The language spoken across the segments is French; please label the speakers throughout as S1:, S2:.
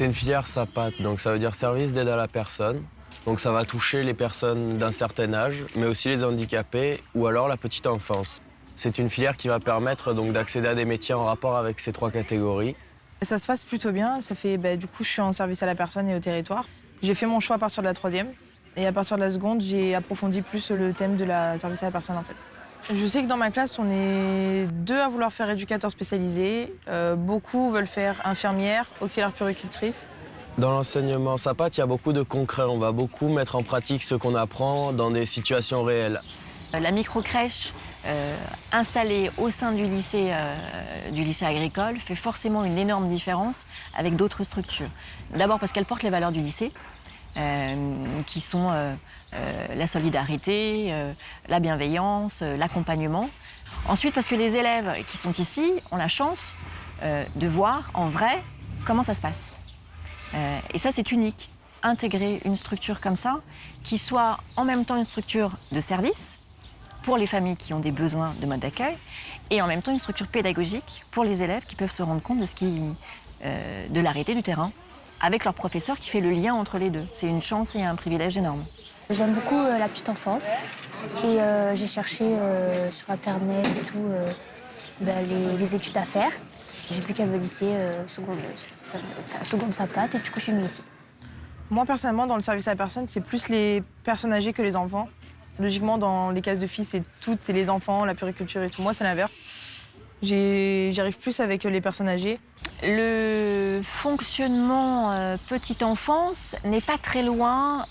S1: C'est une filière SAPAT, donc ça veut dire service d'aide à la personne. Donc ça va toucher les personnes d'un certain âge, mais aussi les handicapés ou alors la petite enfance. C'est une filière qui va permettre donc d'accéder à des métiers en rapport avec ces trois catégories.
S2: Ça se passe plutôt bien. Ça fait, du coup, je suis en service à la personne et au territoire. J'ai fait mon choix à partir de la troisième. Et à partir de la seconde, j'ai approfondi plus le thème de la service à la personne, en fait. Je sais que dans ma classe, on est 2 à vouloir faire éducateur spécialisé. Beaucoup veulent faire infirmière, auxiliaire puéricultrice.
S1: Dans l'enseignement SAPAT, il y a beaucoup de concret. On va beaucoup mettre en pratique ce qu'on apprend dans des situations réelles.
S3: La microcrèche installée au sein du lycée agricole fait forcément une énorme différence avec d'autres structures. D'abord parce qu'elle porte les valeurs du lycée, qui sont la solidarité, la bienveillance, l'accompagnement. Ensuite parce que les élèves qui sont ici ont la chance de voir en vrai comment ça se passe. Et ça, c'est unique. Intégrer une structure comme ça, qui soit en même temps une structure de service pour les familles qui ont des besoins de mode d'accueil, et en même temps une structure pédagogique pour les élèves qui peuvent se rendre compte de la réalité du terrain, avec leur professeur qui fait le lien entre les deux. C'est une chance et un privilège énorme.
S4: J'aime beaucoup la petite enfance, et j'ai cherché sur Internet et tout les études à faire. J'ai vu qu'il y avait le lycée seconde SAPAT, et du coup je suis venue ici.
S2: Moi, personnellement, dans le service à la personne, c'est plus les personnes âgées que les enfants. Logiquement, dans les cases de filles, c'est les enfants, la puériculture et tout. Moi, c'est l'inverse. J'arrive plus avec les personnes âgées.
S3: Le fonctionnement petite enfance n'est pas très loin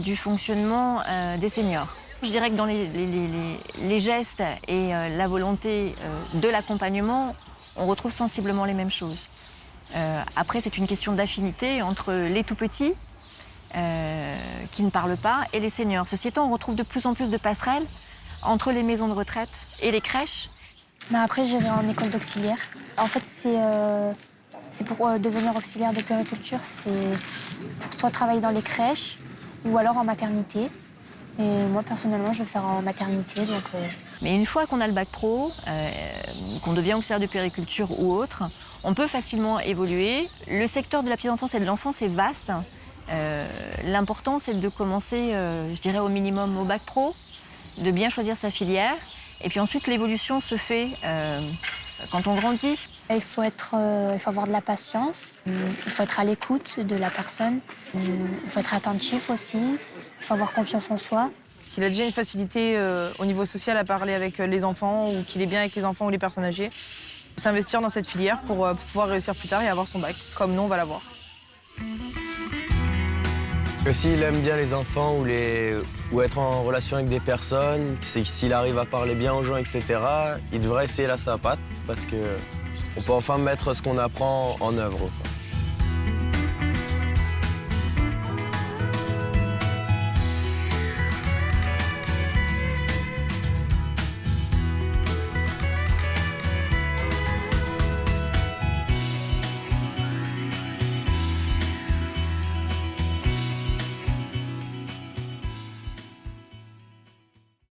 S3: du fonctionnement des seniors. Je dirais que dans les gestes et la volonté de l'accompagnement, on retrouve sensiblement les mêmes choses. Après, c'est une question d'affinité entre les tout-petits, qui ne parlent pas, et les seniors. Ceci étant, on retrouve de plus en plus de passerelles entre les maisons de retraite et les crèches.
S4: Mais après, j'irai en école d'auxiliaire. En fait, c'est pour devenir auxiliaire de puériculture, c'est pour soit travailler dans les crèches ou alors en maternité. Et moi, personnellement, je vais faire en maternité.
S3: Mais une fois qu'on a le bac pro, qu'on devient auxiliaire de puériculture ou autre, on peut facilement évoluer. Le secteur de la petite enfance et de l'enfance est vaste. L'important, c'est de commencer, je dirais, au minimum au bac pro, de bien choisir sa filière. Et puis ensuite, l'évolution se fait quand on grandit.
S4: Il faut avoir de la patience, il faut être à l'écoute de la personne, il faut être attentif aussi, il faut avoir confiance en soi.
S2: S'il a déjà une facilité au niveau social à parler avec les enfants, ou qu'il est bien avec les enfants ou les personnes âgées, s'investir dans cette filière pour pouvoir réussir plus tard et avoir son bac, comme nous, on va l'avoir.
S1: S'il aime bien les enfants ou être en relation avec des personnes, s'il arrive à parler bien aux gens, etc., il devrait essayer la SAPAT parce qu'on peut enfin mettre ce qu'on apprend en œuvre.